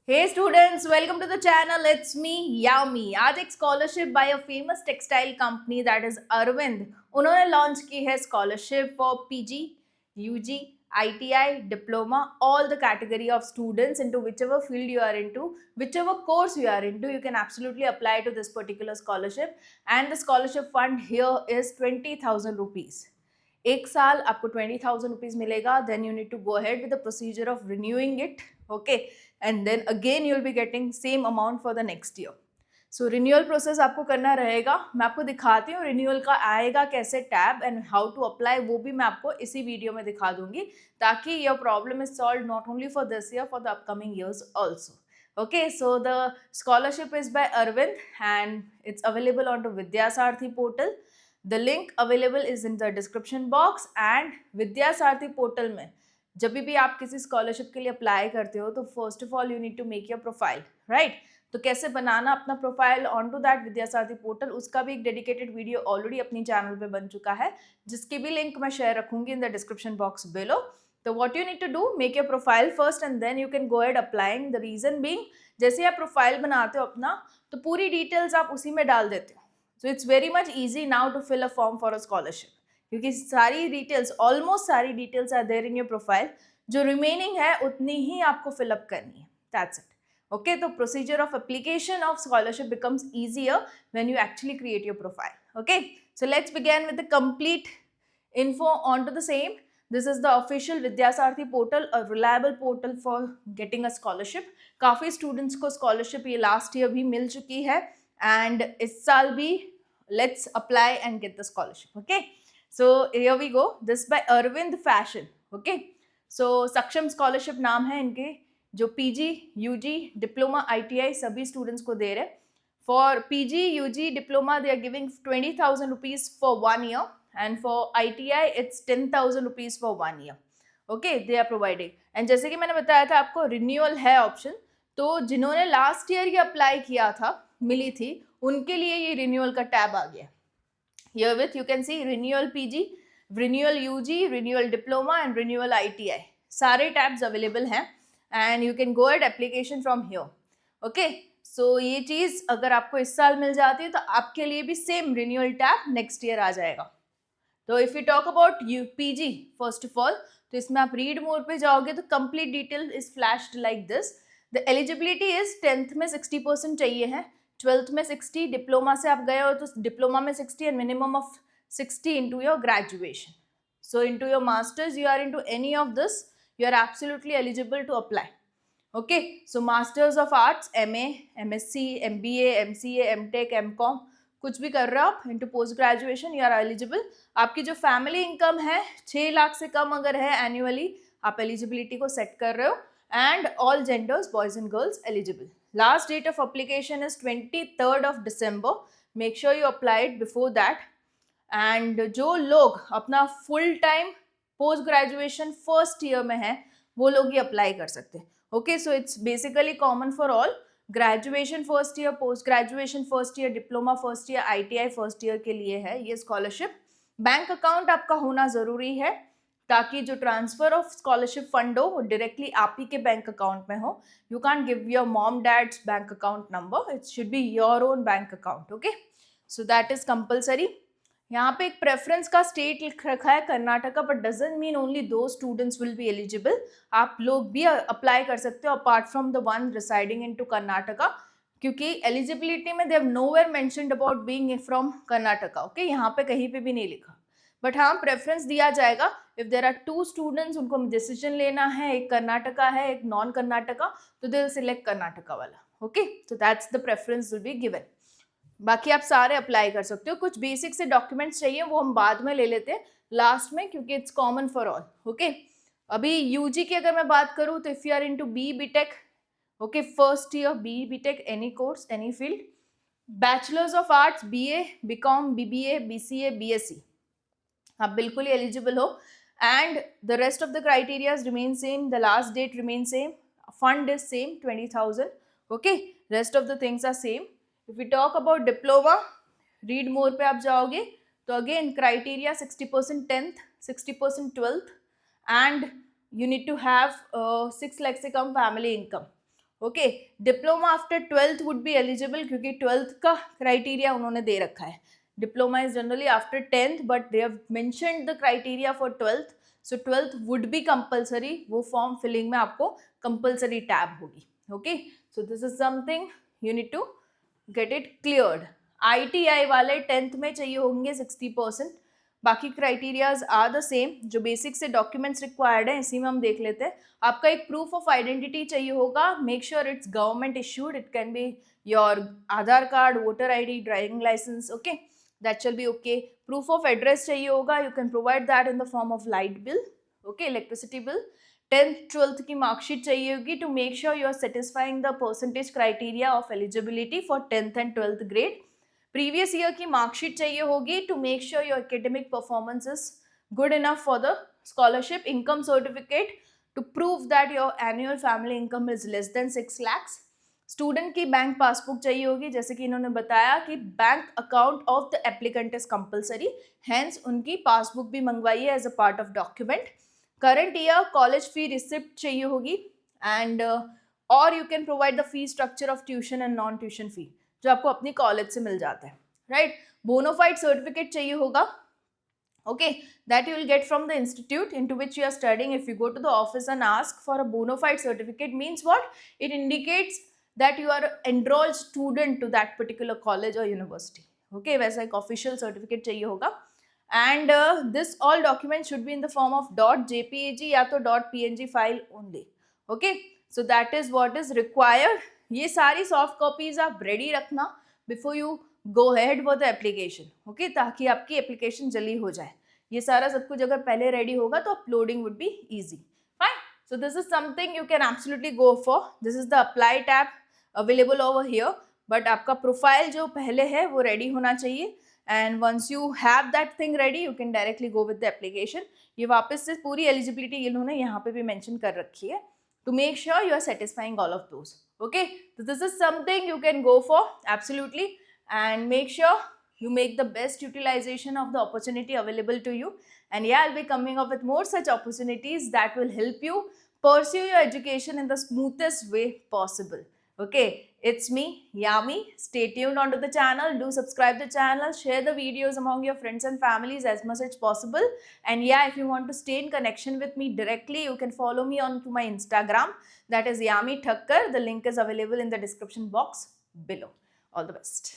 Hey students, welcome to the channel. It's me, Yami. आज एक scholarship by a famous textile company that is Arvind उन्होंने launch की है scholarship for PG, UG, ITI, diploma, all the category of students into whichever field you are into, whichever course you are into, you can absolutely apply to this particular scholarship. And the scholarship fund here is 20,000 rupees. एक साल आपको 20,000 rupees मिलेगा. Then you need to go ahead with the procedure of renewing it. Okay, and then again you will be getting same amount for the next year. So renewal process आपको करना रहेगा. मैं आपको दिखाती हूँ रिन्यूअल का आएगा कैसे tab and how to apply, वो भी मैं आपको इसी वीडियो में दिखा दूंगी ताकि your problem is solve not only for this year, for the upcoming years also. Okay, so the scholarship is by Arvind and it's available on the Vidyasarthi portal. The link available is in the description box. And Vidyasarthi portal में जब भी आप किसी scholarship के लिए apply करते हो तो first of all you need to make your profile, right. तो कैसे बनाना अपना profile on to that Vidyasaarathi portal, उसका भी एक डेडिकेटेड वीडियो ऑलरेडी अपनी चैनल पे बन चुका है, जिसकी भी लिंक मैं शेयर रखूंगी in the description box below. तो what you need to do, make your profile first and then you can go ahead applying. The reason being, जैसे आप प्रोफाइल बनाते हो अपना तो पूरी डिटेल्स आप उसी में डाल देते हो. So it's very much easy now to fill a form for a scholarship, क्योंकि सारी डिटेल्स, ऑलमोस्ट सारी details are there in your profile. जो रिमेनिंग है उतनी ही आपको फिलअप करनी है. That's it. Okay, the procedure of application of scholarship becomes easier when you actually create your profile. Okay, so let's begin with the complete info onto the same. This is the official Vidyasarthi portal, a reliable portal for getting a scholarship. काफ़ी students को scholarship ये last year भी मिल चुकी है and इस साल भी. Let's apply and get the scholarship. Okay, so here we go. This by Arvind Fashion. Okay, so Saksham scholarship नाम है इनके, जो पीजी, यूजी, डिप्लोमा, ITI सभी स्टूडेंट्स को दे रहे. For PG, UG, diploma they are giving 20,000 rupees for 1 year and for ITI it's 10,000 rupees for 1 year. Okay, they are providing. And जैसे कि मैंने बताया था आपको रिन्यूअल है ऑप्शन, तो जिन्होंने लास्ट ईयर ये अप्लाई किया था, मिली थी, उनके लिए ये रिन्यूअल का टैब आ गया. Here with you can see renewal PG, renewal UG, renewal diploma and renewal ITI, सारे टैब्स अवेलेबल हैं and you can go ahead application from here. Okay, so ये चीज़ अगर आपको इस साल मिल जाती है तो आपके लिए भी same renewal tab next year आ जाएगा. तो if you talk about PG first of all, तो इसमें आप रीड मोर पे जाओगे तो complete detail is flashed like this. The eligibility is 10th में 60% चाहिए है, 12th में 60, डिप्लोमा से आप गए हो तो डिप्लोमा में 60 and minimum of 60 into your graduation. So into your masters you are into any of this, you are absolutely eligible to apply. Okay, so masters of arts, MA, MSc, MBA, MCA, MTech, MCom, कुछ भी कर रहे हो आप into post graduation, you are eligible. आपकी जो family income है 6 लाख से कम अगर है एनुअली, आप एलिजिबिलिटी को सेट कर रहे हो. And all genders, boys and girls eligible. Last date of application is 23rd of December. Make sure you applied before that. And जो लोग अपना full time post graduation first year में है वो लोग ये अप्लाई कर सकते हैं. Okay, so it's basically common for all. Graduation first year, post graduation first year, diploma first year, ITI first year के लिए है ये स्कॉलरशिप. बैंक अकाउंट आपका होना ज़रूरी है ताकि जो ट्रांसफर ऑफ स्कॉलरशिप फंड हो वो डायरेक्टली आप ही के बैंक अकाउंट में हो. You can give your mom dad's bank account number, it should be your own bank account. Okay, so that is compulsory. यहाँ पे एक प्रेफरेंस का स्टेट लिख रखा है Karnataka, but doesn't mean only दो स्टूडेंट्स विल बी एलिजिबल. आप लोग भी अप्लाई कर सकते हो apart from the one residing into Karnataka, क्योंकि एलिजिबिलिटी में they have nowhere mentioned about being from Karnataka. Okay, यहाँ पे कहीं पे भी नहीं लिखा, बट हाँ प्रेफरेंस दिया जाएगा. इफ देर आर 2 स्टूडेंट्स, उनको डिसीजन लेना है, एक कर्नाटका है एक नॉन कर्नाटका, तो दे विल सिलेक्ट कर्नाटका वाला. Okay, so that's the preference will be given. बाकी आप सारे अप्लाई कर सकते हो. कुछ बेसिक से डॉक्यूमेंट्स चाहिए वो हम बाद में ले लेते हैं लास्ट में, क्योंकि it's common for all. Okay, अभी यूजी की अगर मैं बात करूँ तो if you are into BTech, okay, first year BTech, any course, any field, bachelors of arts, BA, BCom, BBA, BCA, BSc, आप बिल्कुल ही एलिजिबल हो. And the rest of the criterias remain same, the last date remain same, fund is same 20,000. Okay, rest of the things are same. If we talk about diploma, read more पे आप जाओगे तो again criteria 60% 10th, 60% 12th, and you need to have 6 lakh से कम family income. Okay, diploma after 12th would be eligible, क्योंकि 12th का criteria उन्होंने दे रखा है. Diploma is generally after 10th, but they have mentioned the criteria for 12th. So 12th would be compulsory, वो form filling में आपको compulsory tab होगी. Okay, so this is something you need to get it cleared. ITI वाले 10th में चाहिए होंगे 60%. बाकी criterias are the same. जो बेसिक से डॉक्यूमेंट्स रिक्वायर्ड है इसी में हम देख लेते हैं. आपका एक प्रूफ ऑफ आइडेंटिटी चाहिए होगा. Make sure it's government issued. It can be your Aadhaar card, voter ID, driving licence. Okay, that shall be okay. Proof of address चाहिए होगा. You can provide that in the form of light bill, okay, electricity bill. 10th 12th की marksheet चाहिए होगी to make sure you are satisfying the percentage criteria of eligibility for 10th and 12th grade. Previous year की marksheet चाहिए होगी to make sure your academic performance is good enough for the scholarship. Income certificate to prove that your annual family income is less than 6 lakhs. Student की bank passbook चाहिए होगी. जैसे कि इन्होंने बताया कि bank account of the applicant is compulsory, hence उनकी पासबुक भी मंगवाइए as a part of document. Current year college fee receipt चाहिए होगी. एंड और you can provide the fee structure of tuition and non tuition fee, जो आपको अपनी कॉलेज से मिल जाता है, राइट. बोनाफाइड सर्टिफिकेट चाहिए होगा, okay, that you will get from the institute into which you are studying. If you go to the office and ask for a bona fide certificate, means what? It indicates that you are enrolled student to that particular college or university. Okay, वैसा एक official certificate चाहिए होगा. And this all documents should be in the form of .jpeg या तो .png file only. Okay, so that is what is required. ये सारी soft copies आप ready रखना before you go ahead for the application. Okay, ताकि आपकी application जल्दी हो जाए. ये सारा सब कुछ अगर पहले ready होगा तो uploading would be easy. Fine. So this is something you can absolutely go for. This is the apply tab available over here. But आपका profile जो पहले है वो ready होना चाहिए. And once you have that thing ready, you can directly go with the application. ये वापस से पूरी eligibility इन्होंने यहाँ पे भी mention कर रखी है to make sure you are satisfying all of those. Okay, so this is something you can go for absolutely, and make sure you make the best utilization of the opportunity available to you. And yeah, I'll be coming up with more such opportunities that will help you pursue your education in the smoothest way possible. Okay, it's me, Yami. Stay tuned onto the channel. Do subscribe the channel. Share the videos among your friends and families as much as possible. And yeah, if you want to stay in connection with me directly, you can follow me on to my Instagram. That is Yami Thakkar. The link is available in the description box below. All the best.